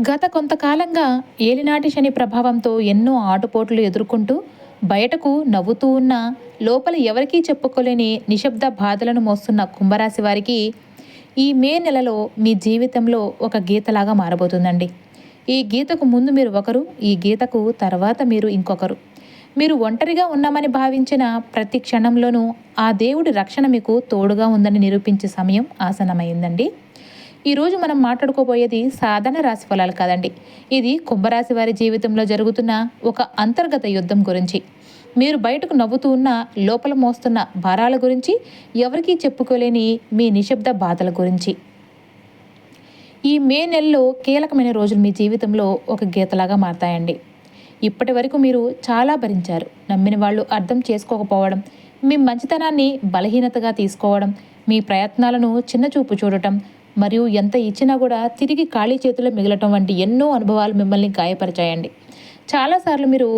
గత కొంతకాలంగా ఏలినాటి శని ప్రభావంతో ఎన్నో ఆటుపోట్లు ఎదుర్కొంటూ బయటకు నవ్వుతూ ఉన్న లోపల ఎవరికీ చెప్పుకోలేని నిశ్శబ్ద బాధలను మోస్తున్న కుంభరాశి వారికి ఈ మే నెలలో మీ జీవితంలో ఒక గీతలాగా మారబోతుందండి. ఈ గీతకు ముందు మీరు ఒకరు, ఈ గీతకు తర్వాత మీరు ఇంకొకరు. మీరు ఒంటరిగా ఉన్నామని భావించిన ప్రతి క్షణంలోనూ ఆ దేవుడి రక్షణ మీకు తోడుగా ఉందని నిరూపించే సమయం ఆసన్నమైందండి. ఈరోజు మనం మాట్లాడుకోబోయేది సాధారణ రాశి ఫలాలు కాదండి. ఇది కుంభరాశి వారి జీవితంలో జరుగుతున్న ఒక అంతర్గత యుద్ధం గురించి. మీరు బయటకు నవ్వుతూ ఉన్న లోపల మోస్తున్న భారాల గురించి, ఎవరికీ చెప్పుకోలేని మీ నిశ్శబ్ద బాధల గురించి. ఈ మే నెలలో కీలకమైన రోజులు మీ జీవితంలో ఒక గీతలాగా మారతాయండి. ఇప్పటి వరకు మీరు చాలా భరించారు. నమ్మిన వాళ్ళు అర్థం చేసుకోకపోవడం, మీ మంచితనాన్ని బలహీనతగా తీసుకోవడం, మీ ప్రయత్నాలను చిన్నచూపు చూడటం, మరియు ఎంత ఇచ్చినా కూడా తిరిగి ఖాళీ చేతిలో మిగలటం వంటి ఎన్నో అనుభవాలు మిమ్మల్ని గాయపరిచాయండి. చాలాసార్లు మీరు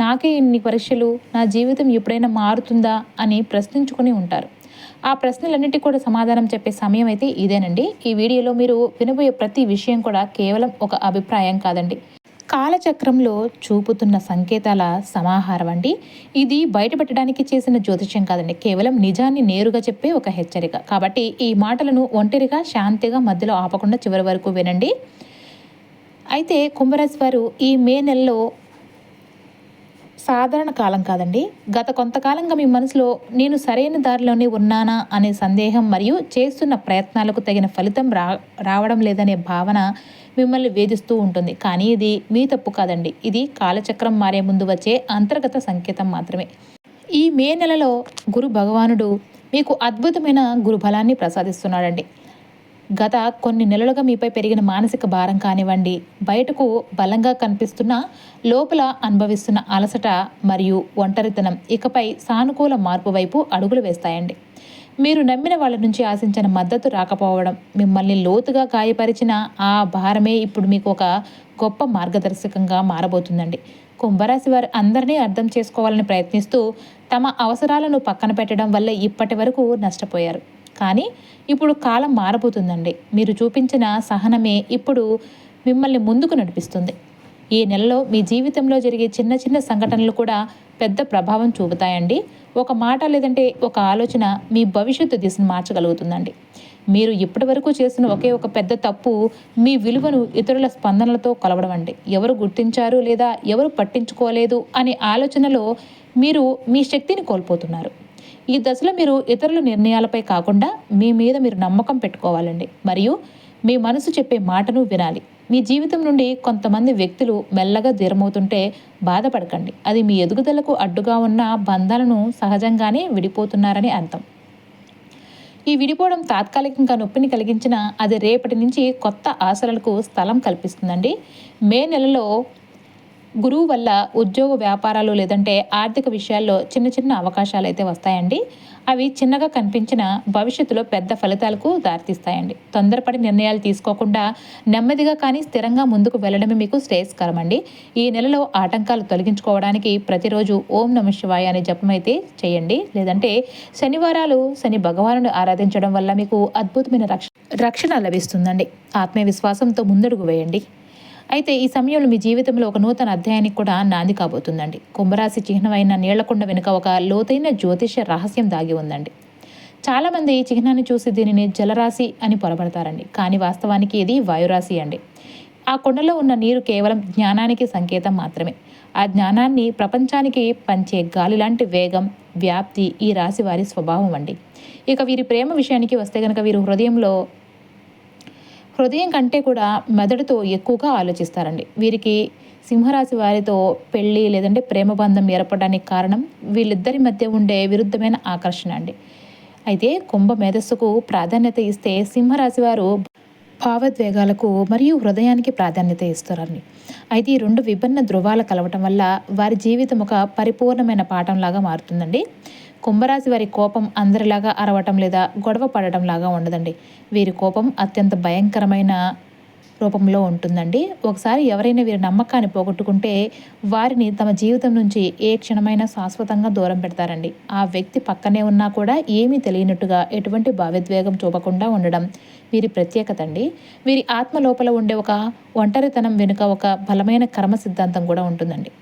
నాకే ఇన్ని పరీక్షలు, నా జీవితం ఎప్పుడైనా మారుతుందా అని ప్రశ్నించుకుని ఉంటారు. ఆ ప్రశ్నలన్నిటికీ కూడా సమాధానం చెప్పే సమయం అయితే ఇదేనండి. ఈ వీడియోలో మీరు వినబోయే ప్రతి విషయం కూడా కేవలం ఒక అభిప్రాయం కాదండి, కాలచక్రంలో చూపుతున్న సంకేతాల సమాహారం అండి. ఇది బయటపెట్టడానికి చేసిన జ్యోతిష్యం కాదండి, కేవలం నిజాన్ని నేరుగా చెప్పే ఒక హెచ్చరిక. కాబట్టి ఈ మాటలను ఒంటరిగా శాంతిగా మధ్యలో ఆపకుండా చివరి వరకు వినండి. అయితే కుంభరాశి వారు ఈ మే నెలలో సాధారణ కాలం కాదండి. గత కొంతకాలంగా మీ మనసులో నేను సరైన దారిలోనే ఉన్నానా అనే సందేహం, మరియు చేస్తున్న ప్రయత్నాలకు తగిన ఫలితం రావడం లేదనే భావన మిమ్మల్ని వేధిస్తూ ఉంటుంది. కానీ ఇది మీ తప్పు కాదండి, ఇది కాలచక్రం మారే ముందు వచ్చే అంతర్గత సంకేతం మాత్రమే. ఈ మే నెలలో గురు భగవానుడు మీకు అద్భుతమైన గురుబలాన్ని ప్రసాదిస్తున్నాడండి. గత కొన్ని నెలలుగా మీపై పెరిగిన మానసిక భారం కానివ్వండి, బయటకు బలంగా కనిపిస్తున్న లోపల అనుభవిస్తున్న అలసట మరియు ఒంటరితనం ఇకపై సానుకూల మార్పు వైపు అడుగులు వేస్తాయండి. మీరు నమ్మిన వాళ్ళ నుంచి ఆశించిన మద్దతు రాకపోవడం, మిమ్మల్ని లోతుగా గాయపరిచిన ఆ భారమే ఇప్పుడు మీకు ఒక గొప్ప మార్గదర్శకంగా మారబోతుందండి. కుంభరాశి వారు అందరినీ అర్థం చేసుకోవాలని ప్రయత్నిస్తూ తమ అవసరాలను పక్కన పెట్టడం వల్ల ఇప్పటి వరకు నష్టపోయారు. కానీ ఇప్పుడు కాలం మారబోతుందండి. మీరు చూపించిన సహనమే ఇప్పుడు మిమ్మల్ని ముందుకు నడిపిస్తుంది. ఈ నెలలో మీ జీవితంలో జరిగే చిన్న చిన్న సంఘటనలు కూడా పెద్ద ప్రభావం చూపుతాయండి. ఒక మాట లేదంటే ఒక ఆలోచన మీ భవిష్యత్తు దిశను మార్చగలుగుతుందండి. మీరు ఇప్పటి వరకు చేసిన ఒకే ఒక పెద్ద తప్పు మీ విలువను ఇతరుల స్పందనలతో కొలవడం అండి. ఎవరు గుర్తించారు లేదా ఎవరు పట్టించుకోలేదు అనే ఆలోచనలో మీరు మీ శక్తిని కోల్పోతున్నారు. ఈ దశలో మీరు ఇతరుల నిర్ణయాలపై కాకుండా మీ మీద మీరు నమ్మకం పెట్టుకోవాలండి, మరియు మీ మనసు చెప్పే మాటను వినాలి. మీ జీవితం నుండి కొంతమంది వ్యక్తులు మెల్లగా దూరమవుతుంటే బాధపడకండి. అది మీ ఎదుగుదలకు అడ్డుగా ఉన్న బంధాలను సహజంగానే విడిపోతున్నారని అర్థం. ఈ విడిపోవడం తాత్కాలికంగా నొప్పిని కలిగించినా అది రేపటి నుంచి కొత్త ఆశలకు స్థలం కల్పిస్తుందండి. మే నెలలో గురువు వల్ల ఉద్యోగ వ్యాపారాలు లేదంటే ఆర్థిక విషయాల్లో చిన్న చిన్న అవకాశాలు అయితే వస్తాయండి. అవి చిన్నగా కనిపించిన భవిష్యత్తులో పెద్ద ఫలితాలకు దారితీస్తాయండి. తొందరపడి నిర్ణయాలు తీసుకోకుండా నెమ్మదిగా కానీ స్థిరంగా ముందుకు వెళ్ళడమే మీకు శ్రేయస్కరం అండి. ఈ నెలలో ఆటంకాలు తొలగించుకోవడానికి ప్రతిరోజు ఓం నమః శివాయ అనే జపం అయితే చేయండి. లేదంటే శనివారాలు శని భగవానుని ఆరాధించడం వల్ల మీకు అద్భుతమైన రక్షణ లభిస్తుందండి. ఆత్మవిశ్వాసంతో ముందడుగు వేయండి. అయితే ఈ సమయంలో మీ జీవితంలో ఒక నూతన అధ్యాయానికి కూడా నాంది కాబోతుందండి. కుంభరాశి చిహ్నమైన నీళ్లకొండ వెనుక ఒక లోతైన జ్యోతిష రహస్యం దాగి ఉందండి. చాలామంది ఈ చిహ్నాన్ని చూసి దీనిని జలరాశి అని పొరబడతారండి, కానీ వాస్తవానికి ఇది వాయురాశి అండి. ఆ కొండలో ఉన్న నీరు కేవలం జ్ఞానానికి సంకేతం మాత్రమే. ఆ జ్ఞానాన్ని ప్రపంచానికి పంచే గాలి లాంటి వేగం, వ్యాప్తి ఈ రాశి వారి స్వభావం అండి. ఇక వీరి ప్రేమ విషయానికి వస్తే కనుక వీరు హృదయం కంటే కూడా మెదడుతో ఎక్కువగా ఆలోచిస్తారండి. వీరికి సింహరాశి వారితో పెళ్ళి లేదంటే ప్రేమ బంధం ఏర్పడడానికి కారణం వీళ్ళిద్దరి మధ్య ఉండే విరుద్ధమైన ఆకర్షణ అండి. అయితే కుంభ మేధస్సుకు ప్రాధాన్యత ఇస్తే సింహరాశి వారు భావోద్వేగాలకు మరియు హృదయానికి ప్రాధాన్యత ఇస్తారండి. అయితే ఈ రెండు విభిన్న ధృవాలు కలవటం వల్ల వారి జీవితం ఒక పరిపూర్ణమైన పాఠంలాగా మారుతుందండి. కుంభరాశి వారి కోపం అందరిలాగా అరవటం లేదా గొడవ పడటం లాగా ఉండదండి. వీరి కోపం అత్యంత భయంకరమైన రూపంలో ఉంటుందండి. ఒకసారి ఎవరైనా వీరి నమ్మకాన్ని పోగొట్టుకుంటే వారిని తమ జీవితం నుంచి ఏ క్షణమైనా శాశ్వతంగా దూరం పెడతారండి. ఆ వ్యక్తి పక్కనే ఉన్నా కూడా ఏమీ తెలియనట్టుగా ఎటువంటి భావోద్వేగం చూపకుండా ఉండడం వీరి ప్రత్యేకత అండి. వీరి ఆత్మ లోపల ఉండే ఒక ఒంటరితనం వెనుక ఒక బలమైన కర్మ సిద్ధాంతం కూడా ఉంటుందండి.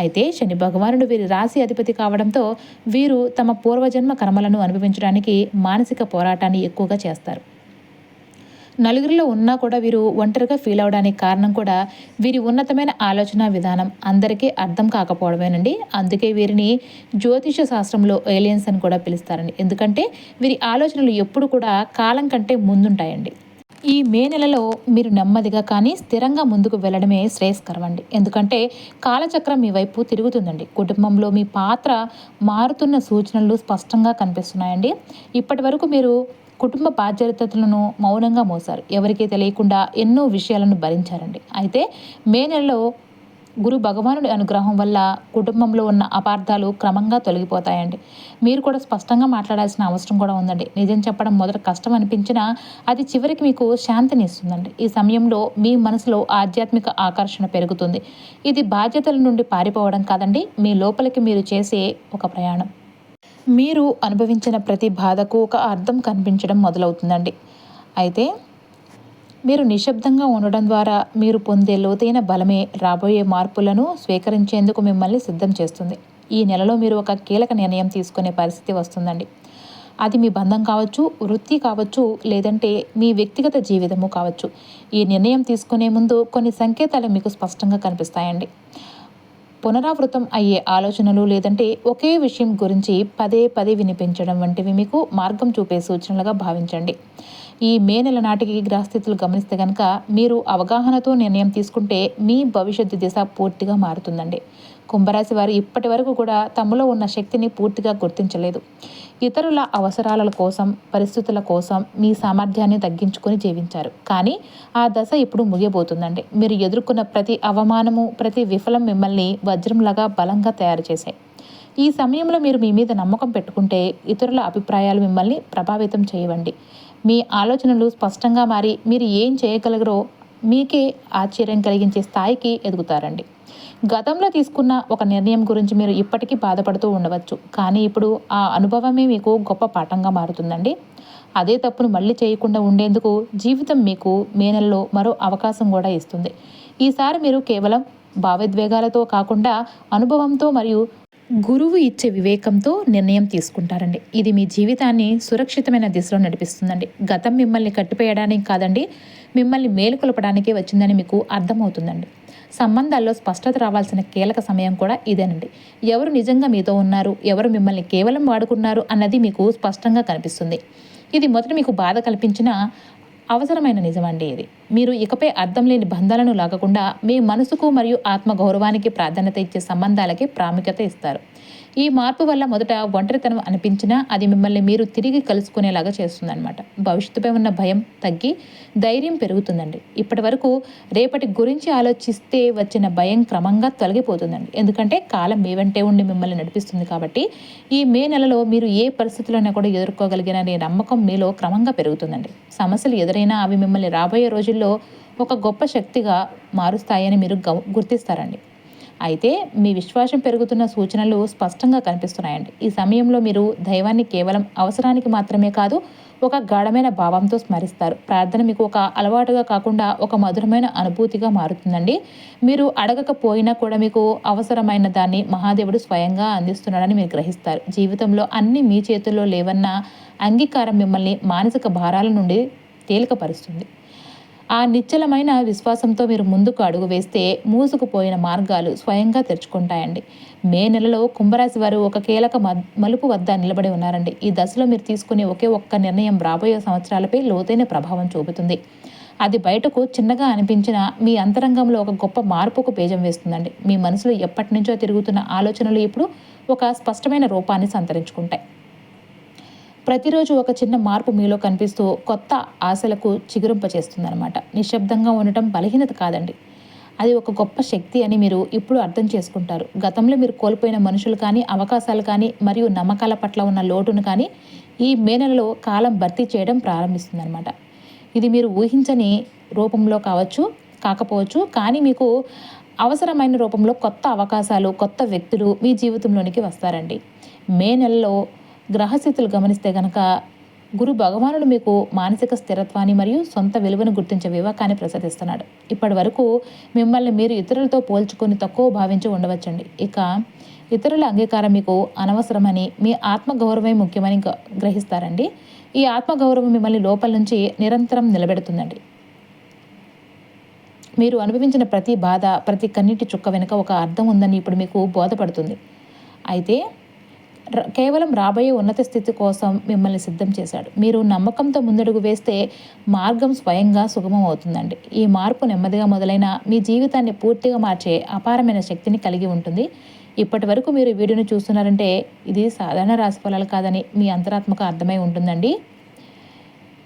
అయితే శని భగవానుడు వీరి రాశి అధిపతి కావడంతో వీరు తమ పూర్వజన్మ కర్మలను అనుభవించడానికి మానసిక పోరాటాన్ని ఎక్కువగా చేస్తారు. నలుగురిలో ఉన్నా కూడా వీరు ఒంటరిగా ఫీల్ అవడానికి కారణం కూడా వీరి ఉన్నతమైన ఆలోచన విధానం అందరికీ అర్థం కాకపోవడమేనండి. అందుకే వీరిని జ్యోతిష శాస్త్రంలో ఏలియన్స్ అని కూడా పిలుస్తారండి. ఎందుకంటే వీరి ఆలోచనలు ఎప్పుడు కూడా కాలం కంటే ముందుంటాయండి. ఈ మే నెలలో మీరు నెమ్మదిగా కానీ స్థిరంగా ముందుకు వెళ్ళడమే శ్రేయస్కరం అండి. ఎందుకంటే కాలచక్రం మీ వైపు తిరుగుతుందండి. కుటుంబంలో మీ పాత్ర మారుతున్న సూచనలు స్పష్టంగా కనిపిస్తున్నాయండి. ఇప్పటి వరకు మీరు కుటుంబ బాధ్యతలను మౌనంగా మోసారు. ఎవరికీ తెలియకుండా ఎన్నో విషయాలను భరించారండి. అయితే మే నెలలో గురు భగవానుడి అనుగ్రహం వల్ల కుటుంబంలో ఉన్న అపార్థాలు క్రమంగా తొలగిపోతాయండి. మీరు కూడా స్పష్టంగా మాట్లాడాల్సిన అవసరం కూడా ఉందండి. నిజం చెప్పడం మొదట కష్టం అనిపించినా అది చివరికి మీకు శాంతిని ఇస్తుందండి. ఈ సమయంలో మీ మనసులో ఆధ్యాత్మిక ఆకర్షణ పెరుగుతుంది. ఇది బాధ్యతల నుండి పారిపోవడం కాదండి, మీ లోపలికి మీరు చేసే ఒక ప్రయాణం. మీరు అనుభవించిన ప్రతి బాధకు ఒక అర్థం కనిపించడం మొదలవుతుందండి. అయితే మీరు నిశ్శబ్దంగా ఉండడం ద్వారా మీరు పొందే లోతైన బలమే రాబోయే మార్పులను స్వీకరించేందుకు మిమ్మల్ని సిద్ధం చేస్తుంది. ఈ నెలలో మీరు ఒక కీలక నిర్ణయం తీసుకునే పరిస్థితి వస్తుందండి. అది మీ బంధం కావచ్చు, వృత్తి కావచ్చు, లేదంటే మీ వ్యక్తిగత జీవితము కావచ్చు. ఈ నిర్ణయం తీసుకునే ముందు కొన్ని సంకేతాలు మీకు స్పష్టంగా కనిపిస్తాయండి. పునరావృతం అయ్యే ఆలోచనలు, లేదంటే ఒకే విషయం గురించి పదే పదే వినిపించడం వంటివి మీకు మార్గం చూపే సూచనలుగా భావించండి. ఈ మే నెల నాటికి గ్రహస్థితులు గమనిస్తే కనుక మీరు అవగాహనతో నిర్ణయం తీసుకుంటే మీ భవిష్యత్తు దిశ పూర్తిగా మారుతుందండి. కుంభరాశి వారు ఇప్పటి వరకు కూడా తమలో ఉన్న శక్తిని పూర్తిగా గుర్తించలేదు. ఇతరుల అవసరాల కోసం, పరిస్థితుల కోసం మీ సామర్థ్యాన్ని తగ్గించుకొని జీవించారు. కానీ ఆ దశ ఇప్పుడు ముగియబోతుందండి. మీరు ఎదుర్కొన్న ప్రతి అవమానము, ప్రతి విఫలం మిమ్మల్ని వజ్రంలాగా బలంగా తయారు చేశాయి. ఈ సమయంలో మీరు మీ మీద నమ్మకం పెట్టుకుంటే ఇతరుల అభిప్రాయాలు మిమ్మల్ని ప్రభావితం చేయవండి. మీ ఆలోచనలు స్పష్టంగా మారి మీరు ఏం చేయగలరో మీకే ఆశ్చర్యం కలిగించే స్థాయికి ఎదుగుతారండి. గతంలో తీసుకున్న ఒక నిర్ణయం గురించి మీరు ఇప్పటికీ బాధపడుతూ ఉండవచ్చు. కానీ ఇప్పుడు ఆ అనుభవమే మీకు గొప్ప పాఠంగా మారుతుందండి. అదే తప్పును మళ్ళీ చేయకుండా ఉండేందుకు జీవితం మీకు మే నెలలో మరో అవకాశం కూడా ఇస్తుంది. ఈసారి మీరు కేవలం భావోద్వేగాలతో కాకుండా అనుభవంతో మరియు గురువు ఇచ్చే వివేకంతో నిర్ణయం తీసుకుంటారండి. ఇది మీ జీవితాన్ని సురక్షితమైన దిశలో నడిపిస్తుందండి. గతం మిమ్మల్ని కట్టిపేయడానికి కాదండి, మిమ్మల్ని మేలుకొలపడానికే వచ్చిందని మీకు అర్థమవుతుందండి. సంబంధాల్లో స్పష్టత రావాల్సిన కీలక సమయం కూడా ఇదేనండి. ఎవరు నిజంగా మీతో ఉన్నారు, ఎవరు మిమ్మల్ని కేవలం వాడుకున్నారు అన్నది మీకు స్పష్టంగా కనిపిస్తుంది. ఇది మొదట మీకు బాధ కల్పించిన అవసరమైన నిజమండి ఇది. మీరు ఇకపై అర్థం లేని బంధాలను లాగకుండా మీ మనసుకు మరియు ఆత్మ గౌరవానికి ప్రాధాన్యత ఇచ్చే సంబంధాలకి ప్రాముఖ్యత ఇస్తారు. ఈ మార్పు వల్ల మొదట ఒంటరితనం అనిపించినా అది మిమ్మల్ని మీరు తిరిగి కలుసుకునేలాగా చేస్తుందన్నమాట. భవిష్యత్తుపై ఉన్న భయం తగ్గి ధైర్యం పెరుగుతుందండి. ఇప్పటి వరకు రేపటి గురించి ఆలోచిస్తే వచ్చిన భయం క్రమంగా తొలగిపోతుందండి. ఎందుకంటే కాలం మీ వెంటే ఉండి మిమ్మల్ని నడిపిస్తుంది కాబట్టి ఈ మే నెలలో మీరు ఏ పరిస్థితుల్లోనే కూడా ఎదుర్కోగలిగిన నమ్మకం మీలో క్రమంగా పెరుగుతుందండి. సమస్యలు ఎదురైనా అవి మిమ్మల్ని రాబోయే రోజుల్లో ఒక గొప్ప శక్తిగా మారుస్తాయని మీరు గుర్తిస్తారండి. అయితే మీ విశ్వాసం పెరుగుతున్న సూచనలు స్పష్టంగా కనిపిస్తున్నాయండి. ఈ సమయంలో మీరు దైవాన్ని కేవలం అవసరానికి మాత్రమే కాదు, ఒక గాఢమైన భావంతో స్మరిస్తారు. ప్రార్థన మీకు ఒక అలవాటుగా కాకుండా ఒక మధురమైన అనుభూతిగా మారుతుందండి. మీరు అడగకపోయినా కూడా మీకు అవసరమైన దాన్ని మహాదేవుడు స్వయంగా అందిస్తున్నాడని మీరు గ్రహిస్తారు. జీవితంలో అన్నీ మీ చేతుల్లో లేవన్న అంగీకారం మిమ్మల్ని మానసిక భారాల నుండి తేలికపరుస్తుంది. ఆ నిశ్చలమైన విశ్వాసంతో మీరు ముందుకు అడుగు వేస్తే మూసుకుపోయిన మార్గాలు స్వయంగా తెరుచుకుంటాయండి. మే నెలలో కుంభరాశి వారు ఒక కీలక మలుపు వద్ద నిలబడి ఉన్నారండి. ఈ దశలో మీరు తీసుకునే ఒకే ఒక్క నిర్ణయం రాబోయే సంవత్సరాలపై లోతైన ప్రభావం చూపుతుంది. అది బయటకు చిన్నగా అనిపించిన మీ అంతరంగంలో ఒక గొప్ప మార్పుకు బీజం వేస్తుందండి. మీ మనసులో ఎప్పటి నుంచో తిరుగుతున్న ఆలోచనలు ఇప్పుడు ఒక స్పష్టమైన రూపాన్ని సంతరించుకుంటాయి. ప్రతిరోజు ఒక చిన్న మార్పు మీలో కనిపిస్తూ కొత్త ఆశలకు చిగురింపచేస్తుందన్నమాట. నిశ్శబ్దంగా ఉండటం బలహీనత కాదండి, అది ఒక గొప్ప శక్తి అని మీరు ఇప్పుడు అర్థం చేసుకుంటారు. గతంలో మీరు కోల్పోయిన మనుషులు కానీ, అవకాశాలు కానీ మరియు నమ్మకాల పట్ల ఉన్న లోటును కానీ ఈ మే నెలలో కాలం భర్తీ చేయడం ప్రారంభిస్తుందన్నమాట. ఇది మీరు ఊహించని రూపంలో కాకపోవచ్చు, కానీ మీకు అవసరమైన రూపంలో కొత్త అవకాశాలు, కొత్త వ్యక్తులు మీ జీవితంలోనికి వస్తారండి. మే నెలలో గ్రహస్థితులు గమనిస్తే కనుక గురు భగవానుడు మీకు మానసిక స్థిరత్వాన్ని మరియు సొంత విలువను గుర్తించే వివేకాన్ని ప్రసాదిస్తున్నాడు. ఇప్పటి వరకు మిమ్మల్ని మీరు ఇతరులతో పోల్చుకొని తక్కువ భావించి ఉండవచ్చండి. ఇక ఇతరుల అంగీకారం మీకు అనవసరమని, మీ ఆత్మగౌరవమే ముఖ్యమని గ్రహిస్తారండి. ఈ ఆత్మగౌరవం మిమ్మల్ని లోపల నుంచి నిరంతరం నిలబెడుతుందండి. మీరు అనుభవించిన ప్రతి బాధ, ప్రతి కన్నీటి చుక్క వెనుక ఒక అర్థం ఉందని ఇప్పుడు మీకు బోధపడుతుంది. అయితే కేవలం రాబోయే ఉన్నత స్థితి కోసం మిమ్మల్ని సిద్ధం చేశాడు. మీరు నమ్మకంతో ముందడుగు వేస్తే మార్గం స్వయంగా సుగమం అవుతుందండి. ఈ మార్పు నెమ్మదిగా మొదలైన మీ జీవితాన్ని పూర్తిగా మార్చే అపారమైన శక్తిని కలిగి ఉంటుంది. ఇప్పటి వరకు మీరు ఈ వీడియోని చూస్తున్నారంటే ఇది సాధారణ రాశిఫలాలు కాదని మీ అంతరాత్మకు అర్థమై ఉంటుందండి.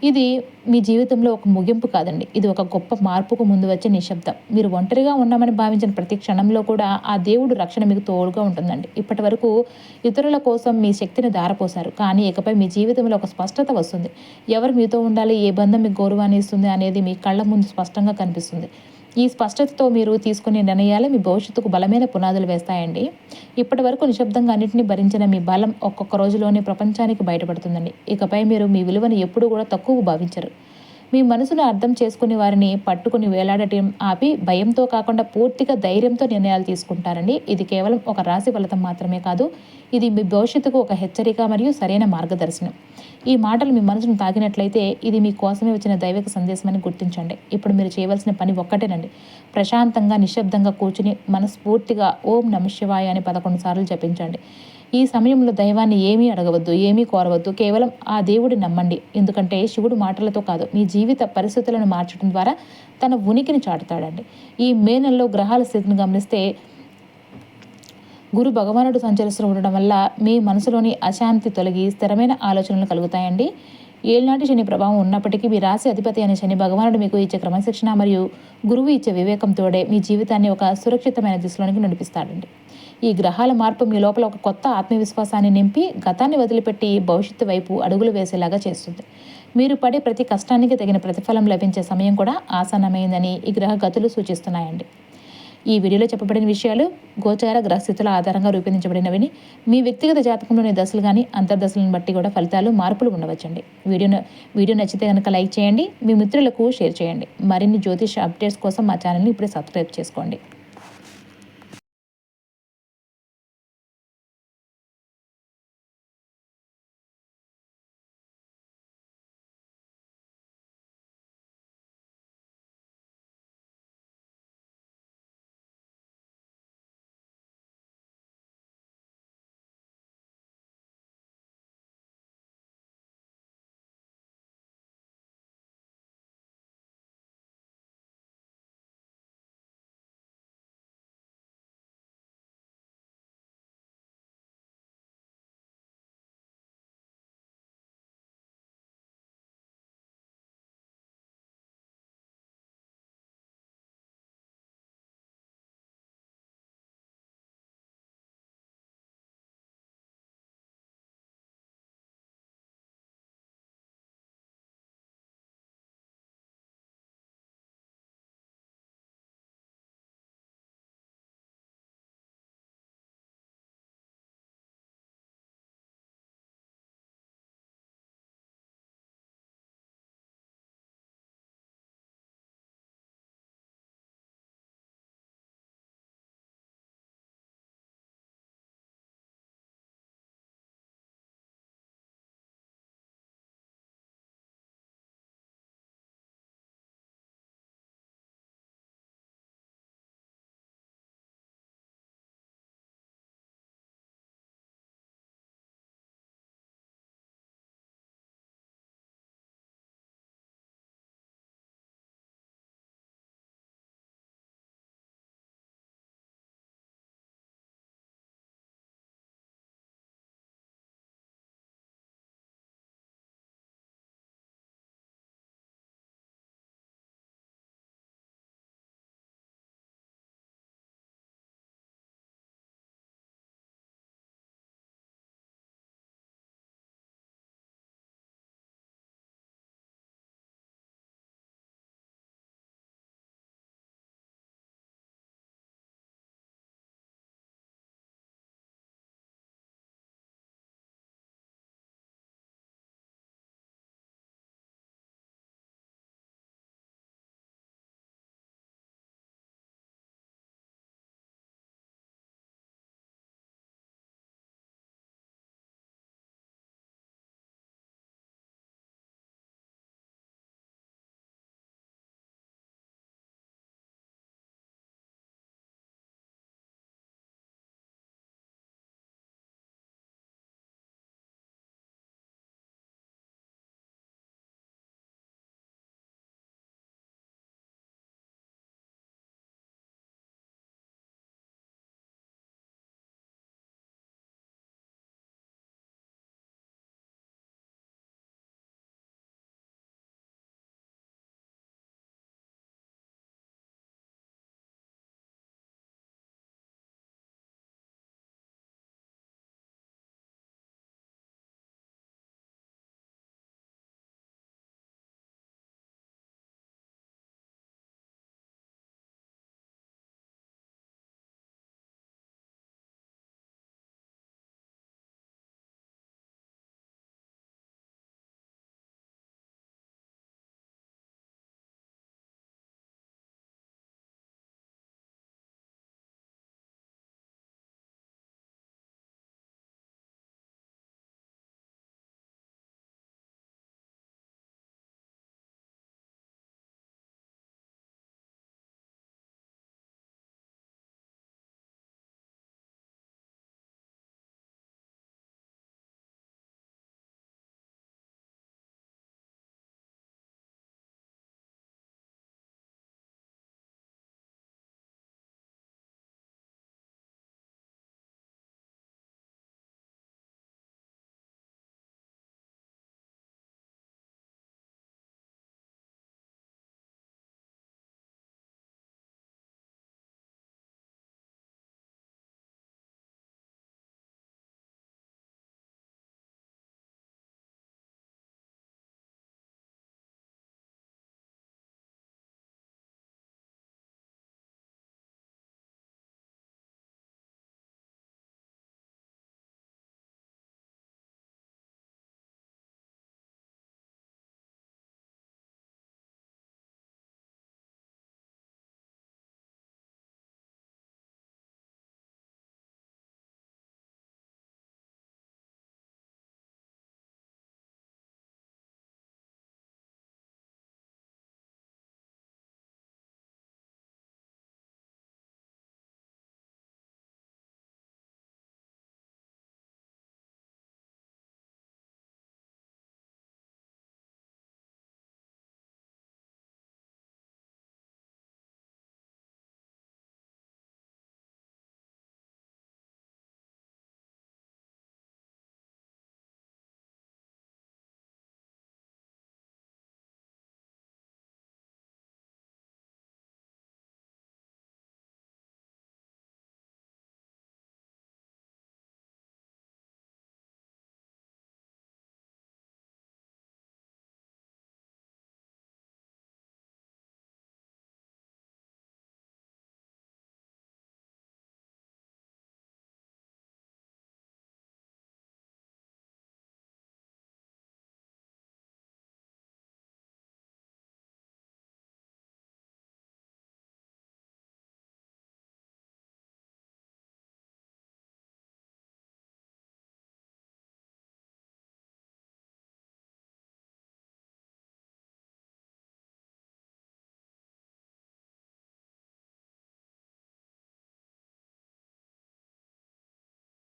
ఇది మీ జీవితంలో ఒక ముగింపు కాదండి. ఇది ఒక గొప్ప మార్పుకు ముందు వచ్చే నిశ్శబ్దం. మీరు ఒంటరిగా ఉన్నామని భావించిన ప్రతి క్షణంలో కూడా ఆ దేవుడు రక్షణ మీకు తోడుగా ఉంటుందండి. ఇప్పటి వరకు ఇతరుల కోసం మీ శక్తిని ధారపోశారు, కానీ ఇకపై మీ జీవితంలో ఒక స్పష్టత వస్తుంది. ఎవరు మీతో ఉండాలి, ఏ బంధం మీకు గౌరవాన్ని ఇస్తుంది అనేది మీ కళ్ళ ముందు స్పష్టంగా కనిపిస్తుంది. ఈ స్పష్టతతో మీరు తీసుకునే నిర్ణయాలు మీ భవిష్యత్తుకు బలమైన పునాదులు వేస్తాయండి. ఇప్పటి వరకు నిశ్శబ్దంగా అన్నింటినీ భరించిన మీ బలం ఒక్కొక్క రోజులోనే ప్రపంచానికి బయటపడుతుందండి. ఇకపై మీరు మీ విలువను ఎప్పుడూ కూడా తక్కువ భావించరు. మీ మనసును అర్థం చేసుకుని వారిని పట్టుకుని వేలాడటం ఆపి భయంతో కాకుండా పూర్తిగా ధైర్యంతో నిర్ణయాలు తీసుకుంటారండి. ఇది కేవలం ఒక రాశి ఫలితం మాత్రమే కాదు, ఇది మీ భవిష్యత్తుకు ఒక హెచ్చరిక మరియు సరైన మార్గదర్శనం. ఈ మాటలు మీ మనసును తాకినట్లయితే ఇది మీ కోసమే వచ్చిన దైవిక సందేశమని గుర్తించండి. ఇప్పుడు మీరు చేయవలసిన పని ఒక్కటేనండి. ప్రశాంతంగా నిశ్శబ్దంగా కూర్చుని మనస్ఫూర్తిగా ఓం నమః శివాయ అని 11 సార్లు జపించండి. ఈ సమయంలో దైవాన్ని ఏమీ అడగవద్దు, ఏమీ కోరవద్దు. కేవలం ఆ దేవుడి నమ్మండి. ఎందుకంటే శివుడు మాటలతో కాదు, మీ జీవిత పరిస్థితులను మార్చడం ద్వారా తన ఉనికిని చాటుతాడండి. ఈ మే నెలలో గ్రహాల స్థితిని గమనిస్తే గురు భగవానుడు సంచరిస్తూ ఉండడం వల్ల మీ మనసులోని అశాంతి తొలగి స్థిరమైన ఆలోచనలు కలుగుతాయండి. ఏళ్ళనాటి శని ప్రభావం ఉన్నప్పటికీ మీ రాశి అధిపతి అనే శని భగవానుడు మీకు ఇచ్చే క్రమశిక్షణ మరియు గురువు ఇచ్చే వివేకం తోడే మీ జీవితాన్ని ఒక సురక్షితమైన దిశలోనికి నడిపిస్తాడండి. ఈ గ్రహాల మార్పు మీ లోపల ఒక కొత్త ఆత్మవిశ్వాసాన్ని నింపి గతాన్ని వదిలిపెట్టి భవిష్యత్తు వైపు అడుగులు వేసేలాగా చేస్తుంది. మీరు పడే ప్రతి కష్టానికి తగిన ప్రతిఫలం లభించే సమయం కూడా ఆసన్నమైందని ఈ గ్రహ గతులు సూచిస్తున్నాయండి. ఈ వీడియోలో చెప్పబడిన విషయాలు గోచార గ్రహస్థితుల ఆధారంగా రూపొందించబడినవి. మీ వ్యక్తిగత జాతకంలోని దశలు కానీ అంతర్దశలను బట్టి కూడా ఫలితాలు మార్పులు ఉండవచ్చండి. వీడియో నచ్చితే కనుక లైక్ చేయండి, మీ మిత్రులకు షేర్ చేయండి. మరిన్ని జ్యోతిష అప్డేట్స్ కోసం మా ఛానల్ని ఇప్పుడే సబ్స్క్రైబ్ చేసుకోండి.